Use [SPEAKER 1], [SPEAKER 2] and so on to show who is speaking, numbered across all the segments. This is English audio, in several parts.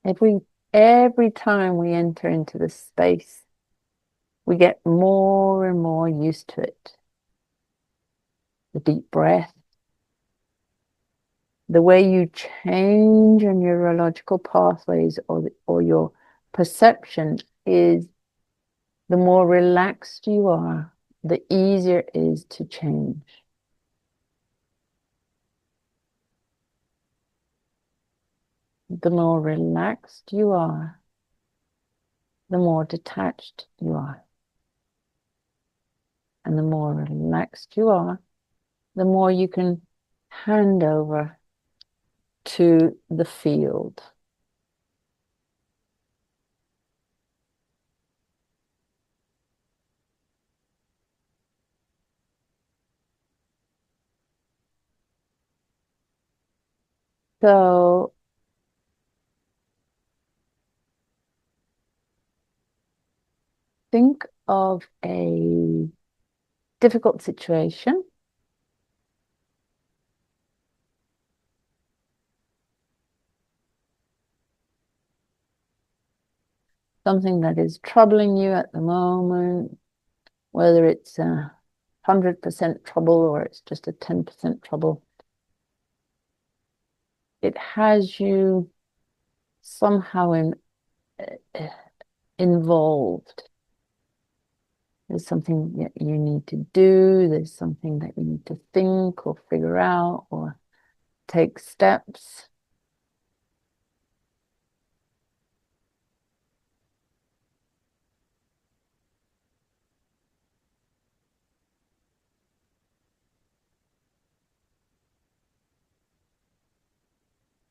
[SPEAKER 1] Every time we enter into the space, we get more and more used to it. The deep breath, the way you change your neurological pathways or your perception is the more relaxed you are, the easier it is to change. The more relaxed you are, the more detached you are. And the more relaxed you are, the more you can hand over to the field. So think of a difficult situation, something that is troubling you at the moment, whether it's 100% trouble or it's just a 10% trouble. It has you somehow involved. There's something that you need to do. There's something that you need to think or figure out or take steps.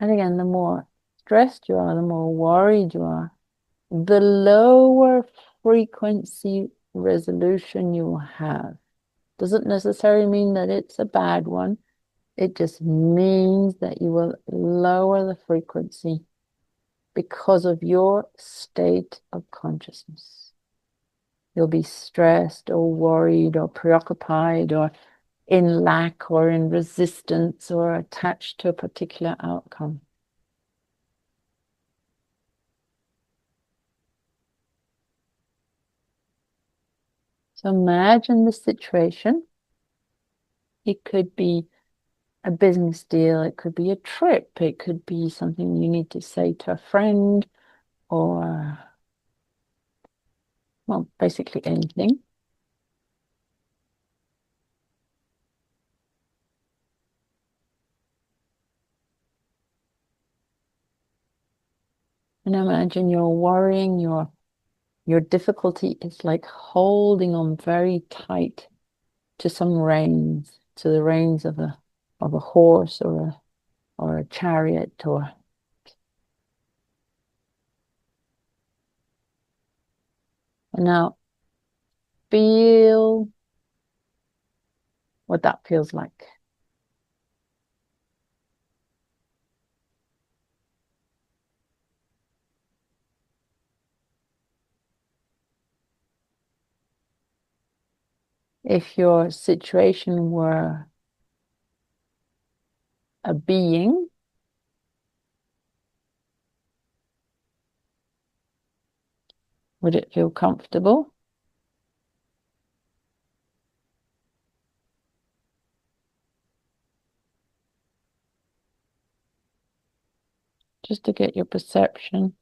[SPEAKER 1] And again, the more stressed you are, the more worried you are, the lower frequency resolution you will have. Doesn't necessarily mean that it's a bad one. It just means that you will lower the frequency because of your state of consciousness. You'll be stressed or worried or preoccupied or in lack or in resistance or attached to a particular outcome. So imagine the situation. It could be a business deal, it could be a trip, it could be something you need to say to a friend, or, well, basically anything. And imagine you're worrying, your difficulty is like holding on very tight to some reins, to the reins of a horse or a chariot or and now feel what that feels like. If your situation were a being, would it feel comfortable? Just to get your perception.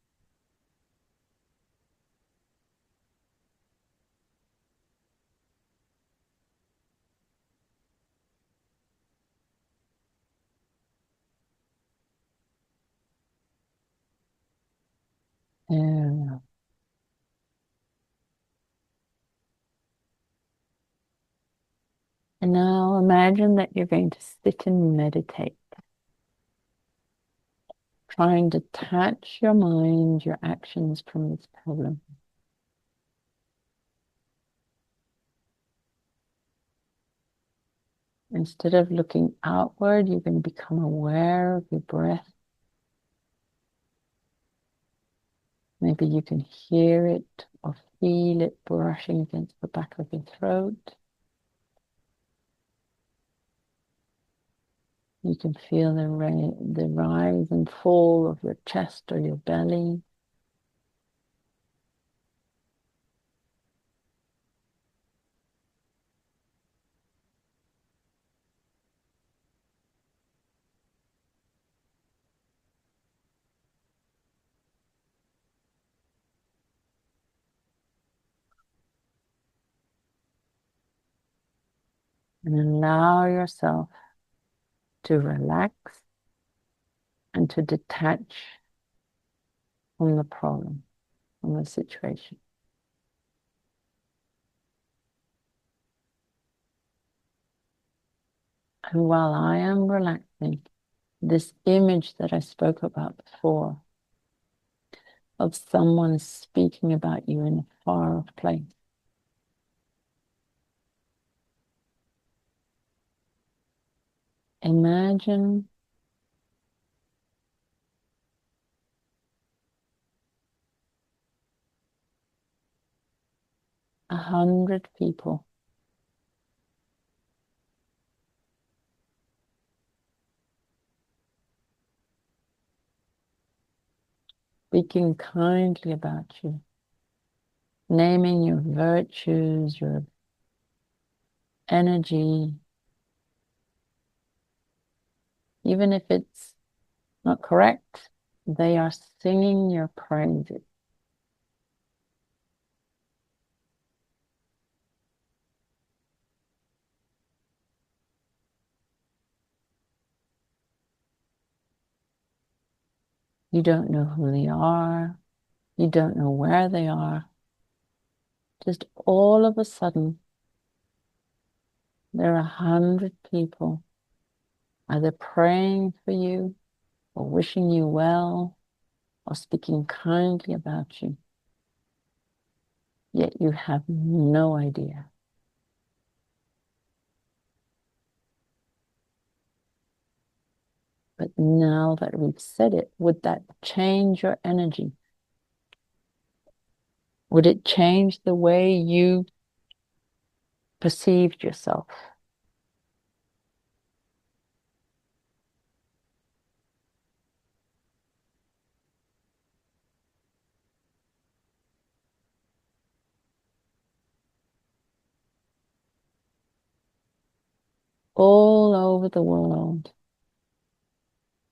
[SPEAKER 1] Yeah. And now imagine that you're going to sit and meditate, trying to detach your mind, your actions from this problem. Instead of looking outward, you're going to become aware of your breath. Maybe you can hear it or feel it brushing against the back of your throat. You can feel the rise and fall of your chest or your belly. And allow yourself to relax and to detach from the problem, from the situation. And while I am relaxing, this image that I spoke about before of someone speaking about you in a far off place, imagine 100 people speaking kindly about you, naming your virtues, your energy, even if it's not correct, they are singing your praises. You don't know who they are. You don't know where they are. Just all of a sudden, there are 100 people either praying for you or wishing you well or speaking kindly about you. Yet you have no idea. But now that we've said it, would that change your energy? Would it change the way you perceived yourself? All over the world,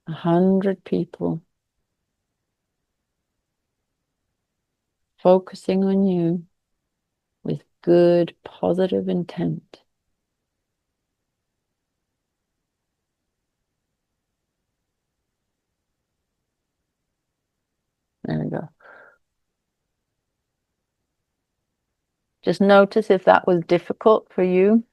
[SPEAKER 1] 100 people focusing on you with good, positive intent. There we go. Just notice if that was difficult for you.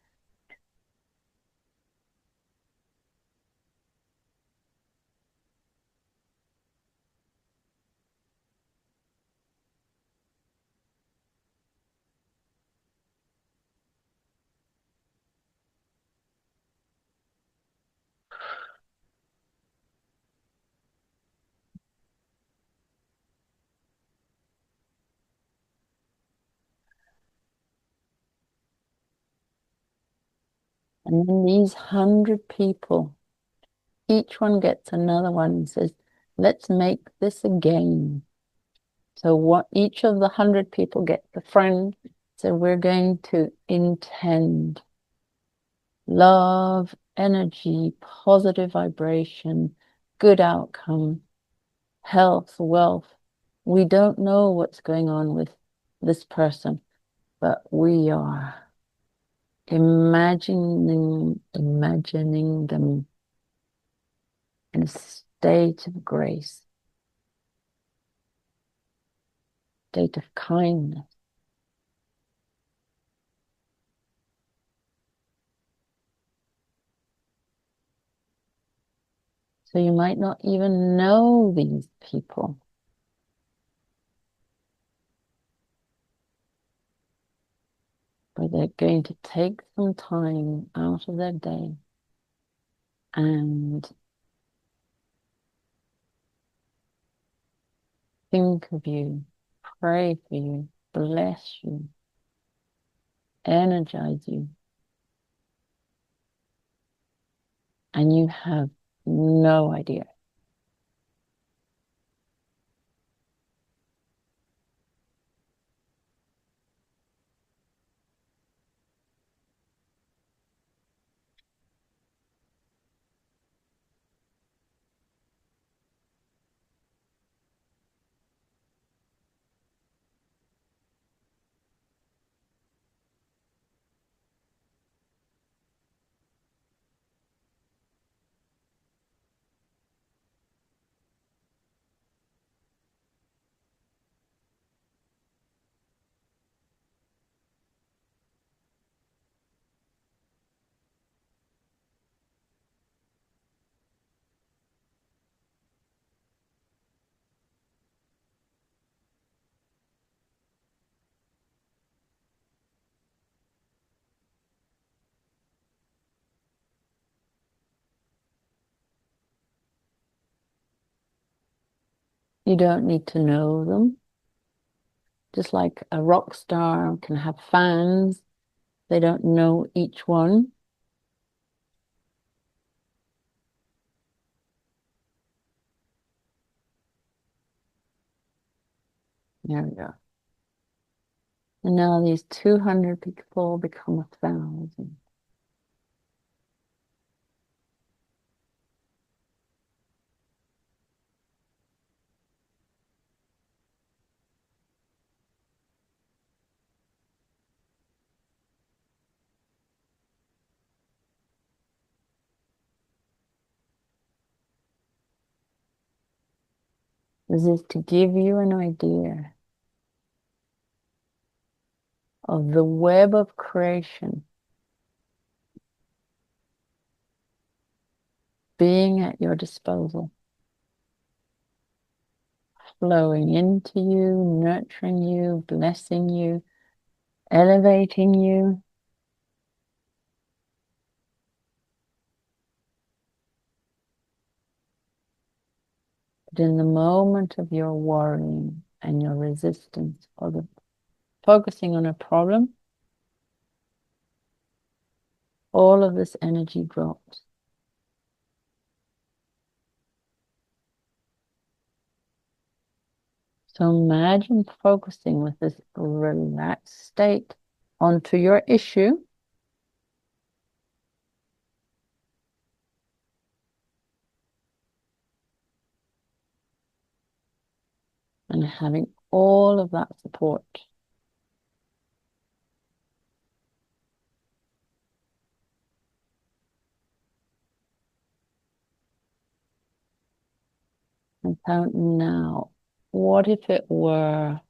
[SPEAKER 1] And then these 100 people, each one gets another one and says, let's make this a game. So what each of the 100 people gets a friend. So we're going to intend love, energy, positive vibration, good outcome, health, wealth. We don't know what's going on with this person, but we are imagining them in a state of grace, state of kindness. So you might not even know these people. But they're going to take some time out of their day and think of you, pray for you, bless you, energize you. And you have no idea. You don't need to know them. Just like a rock star can have fans, they don't know each one. There we go. And now these 200 people become 1,000. This is to give you an idea of the web of creation being at your disposal, flowing into you, nurturing you, blessing you, elevating you. But in the moment of your worrying and your resistance or the focusing on a problem, all of this energy drops. So imagine focusing with this relaxed state onto your issue and having all of that support. And so now, what if it were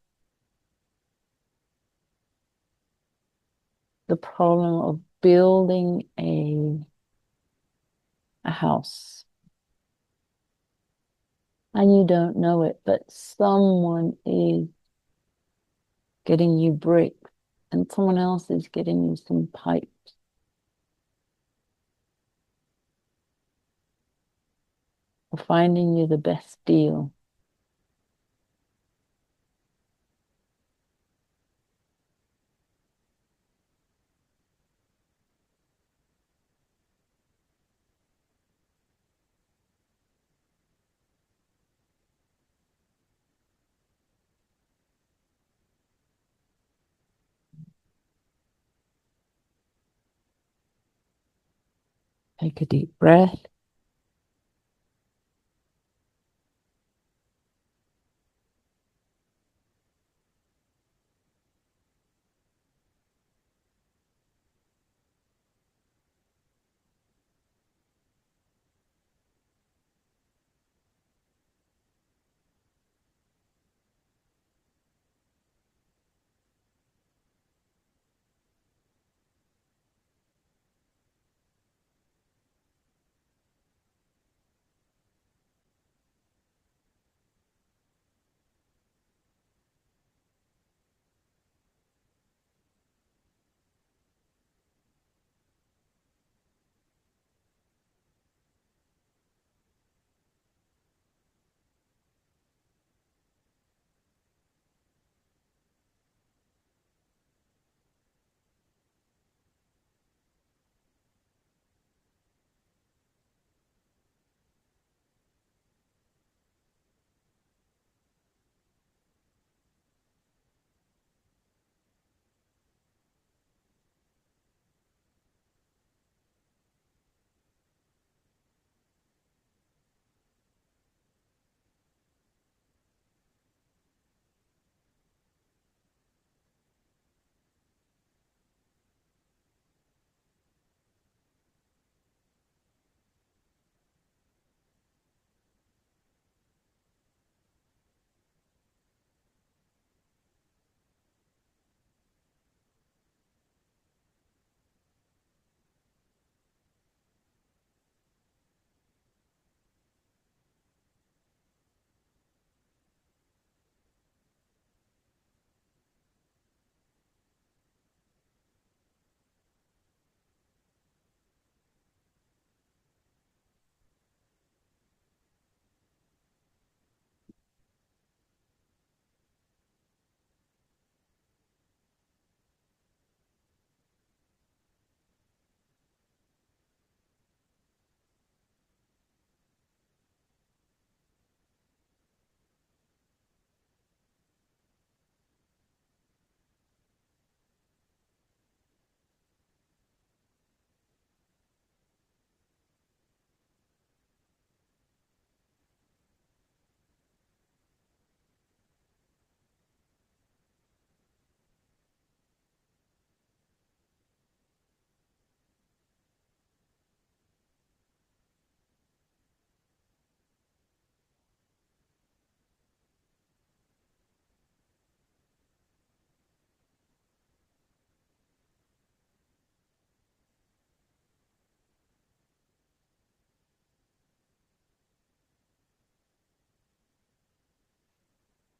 [SPEAKER 1] the problem of building a house? And you don't know it, but someone is getting you bricks and someone else is getting you some pipes or finding you the best deal. Take a deep breath.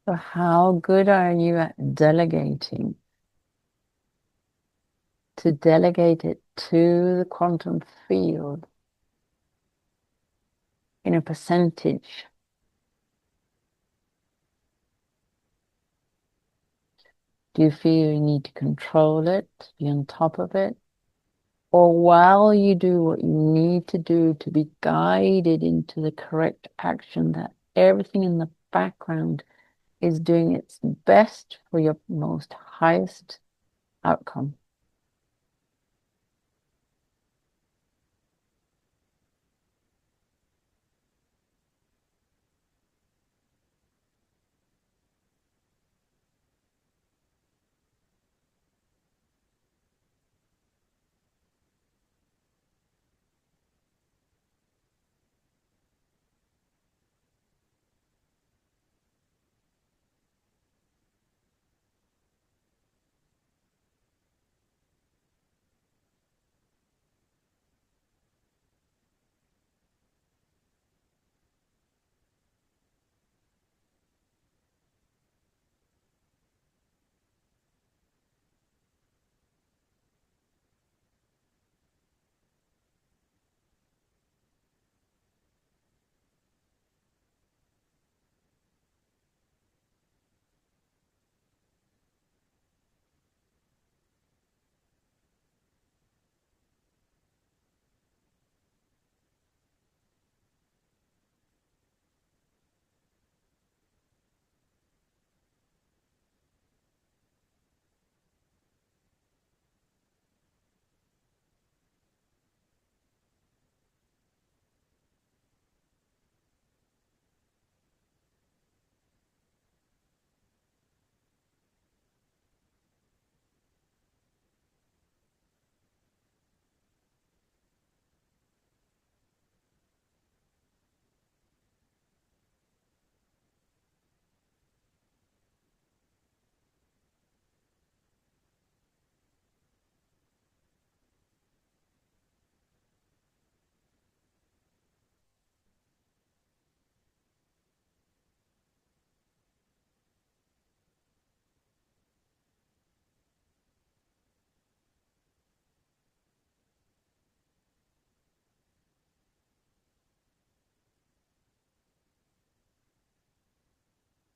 [SPEAKER 1] So how good are you at delegating? To delegate it to the quantum field in a percentage. Do you feel you need to control it, be on top of it? Or while you do what you need to do to be guided into the correct action, that everything in the background is doing its best for your most highest outcome.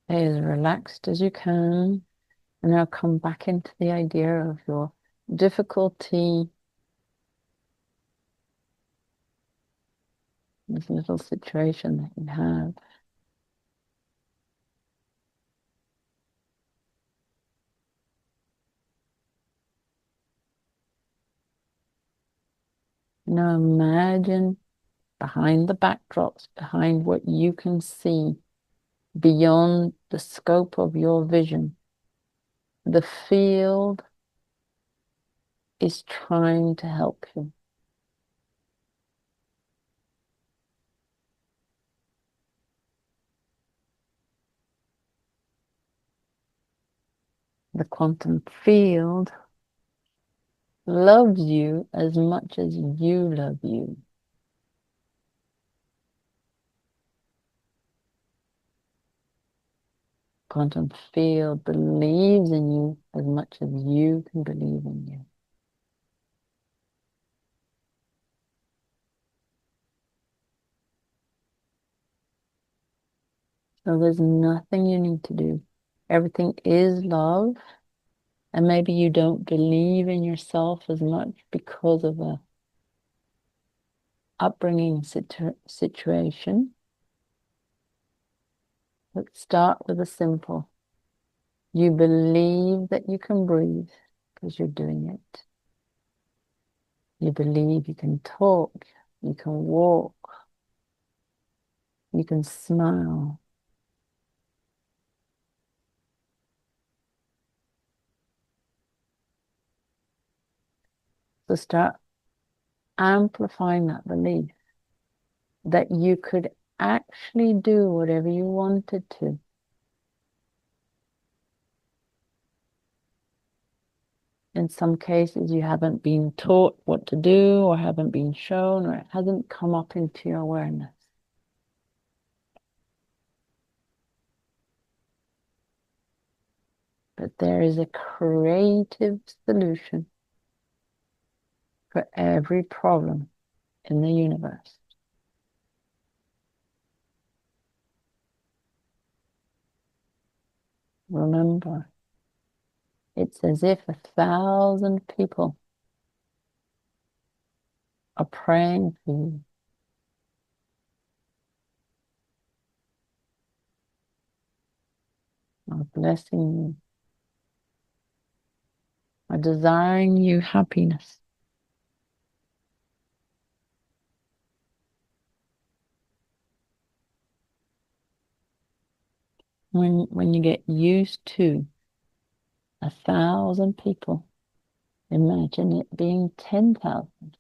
[SPEAKER 1] Stay as relaxed as you can, and now come back into the idea of your difficulty, this little situation that you have. Now imagine behind the backdrops, behind what you can see, beyond the scope of your vision, the field is trying to help you. The quantum field loves you as much as you love you. Quantum field believes in you as much as you can believe in you. So there's nothing you need to do. Everything is love. And maybe you don't believe in yourself as much because of a upbringing situation. Let's start with a simple. You believe that you can breathe because you're doing it. You believe you can talk, you can walk, you can smile. So start amplifying that belief that you could actually do whatever you wanted to. In some cases, you haven't been taught what to do or haven't been shown or it hasn't come up into your awareness. But there is a creative solution for every problem in the universe. Remember, it's as if 1,000 people are praying for you, are blessing you, are desiring you happiness. When you get used to 1,000 people, imagine it being 10,000.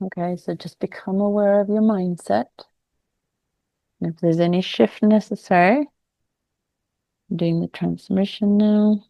[SPEAKER 1] Okay, so just become aware of your mindset. And if there's any shift necessary, I'm doing the transmission now.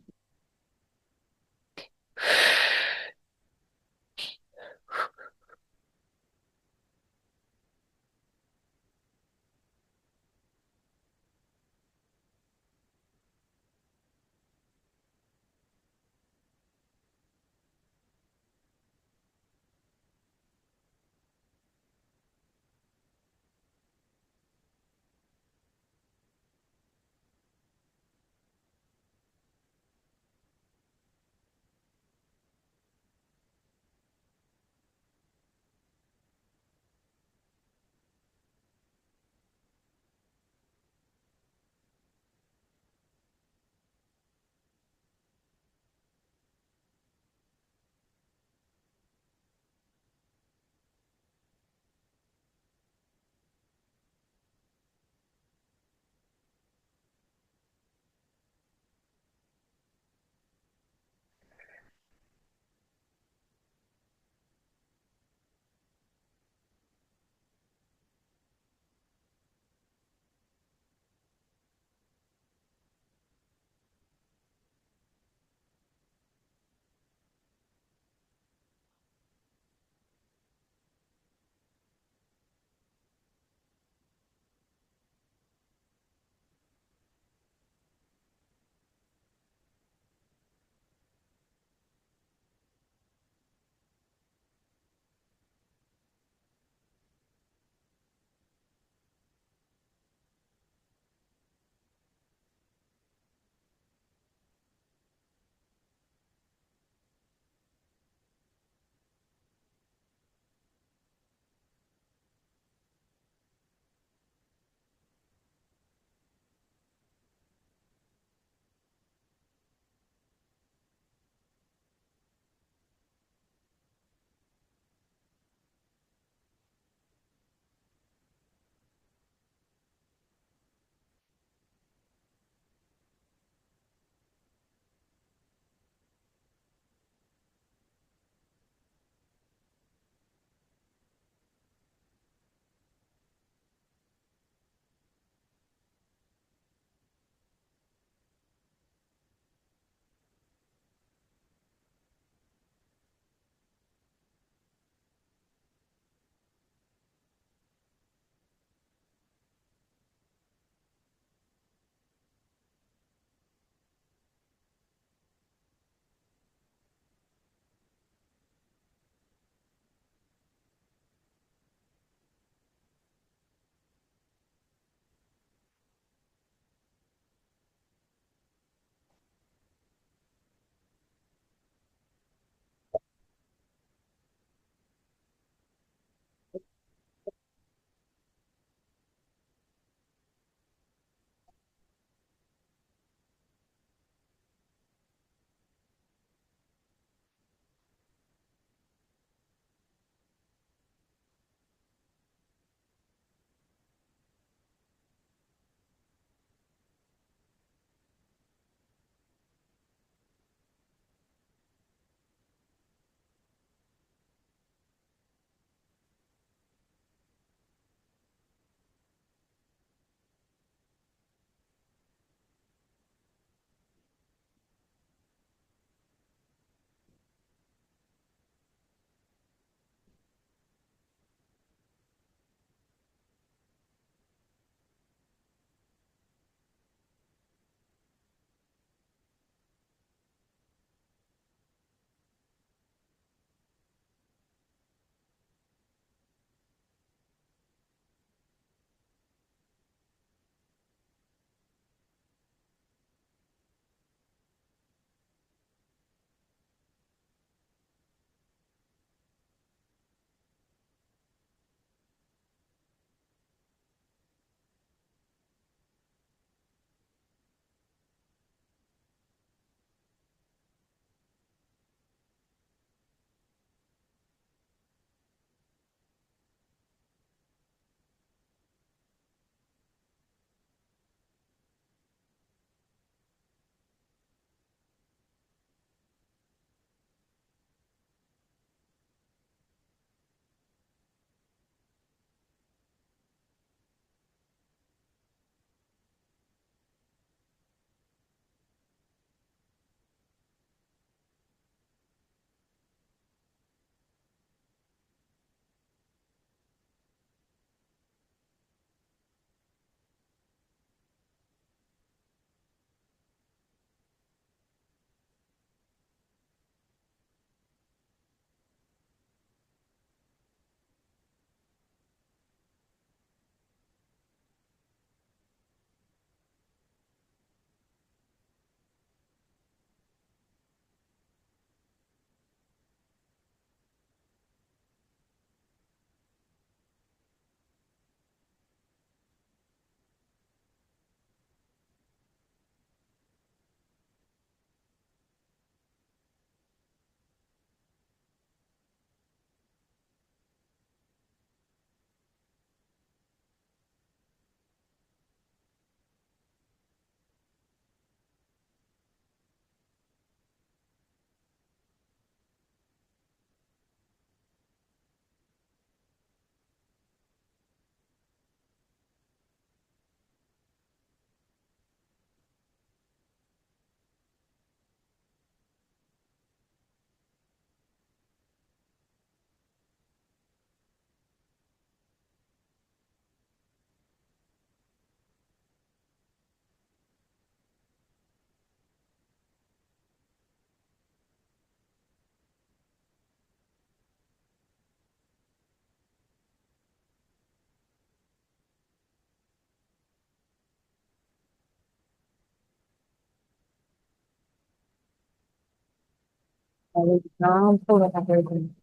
[SPEAKER 1] For example, that I heard in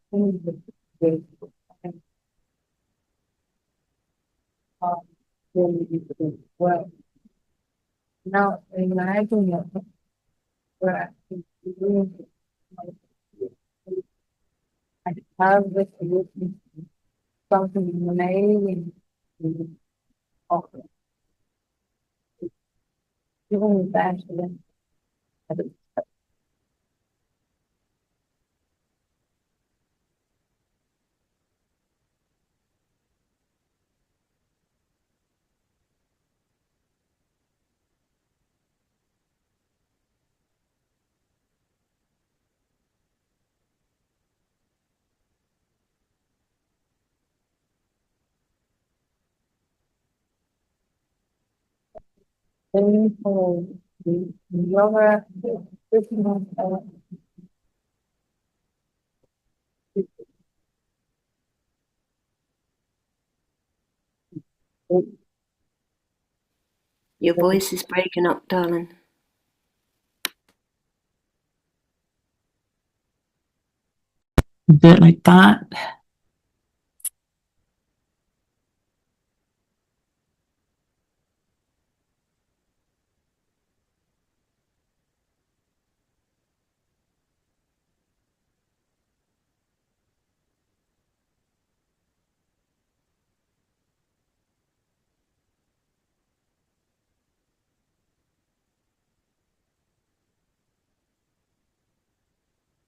[SPEAKER 1] the well, now imagine that we're actually doing I have this solution, something amazing to offer, even faster than any for the yoga,
[SPEAKER 2] Your voice is breaking up, darling.
[SPEAKER 1] a bit like that.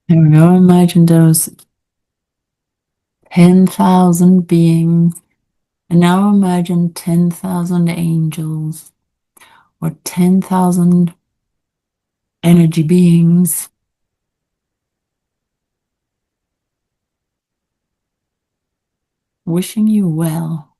[SPEAKER 1] There we go. Imagine those 10,000 beings. And now imagine 10,000 angels or 10,000 energy beings wishing you well.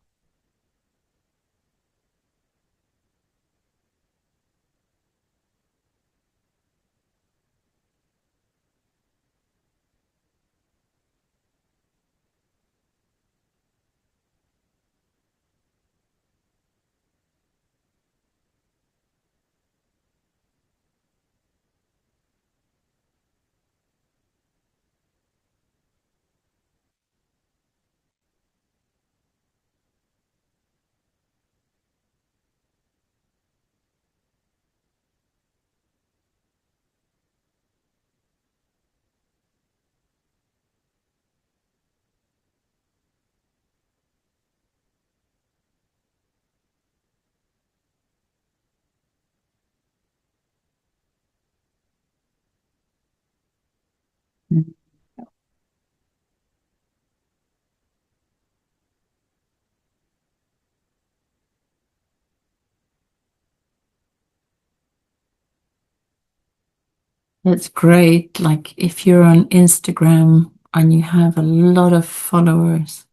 [SPEAKER 1] It's great. Like if you're on Instagram and you have a lot of followers,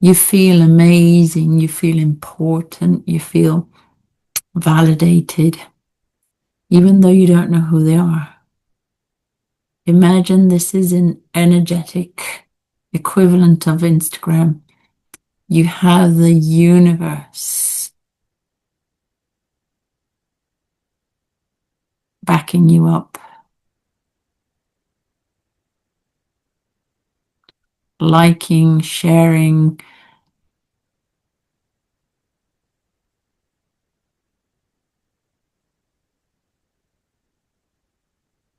[SPEAKER 1] you feel amazing, you feel important, you feel validated, even though you don't know who they are. Imagine this is an energetic equivalent of Instagram. You have the universe backing you up, liking, sharing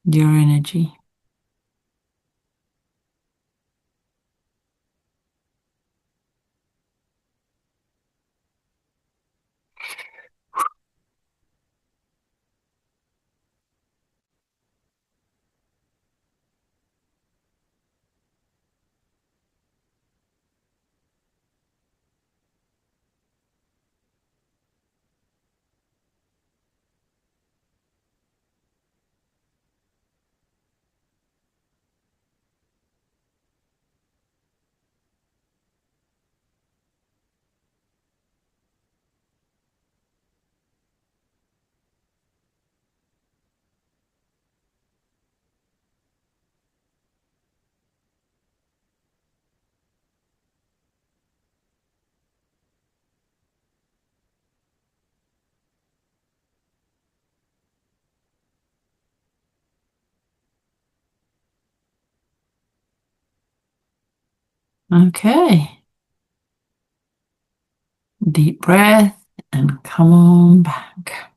[SPEAKER 1] your energy. Okay. Deep breath and come on back.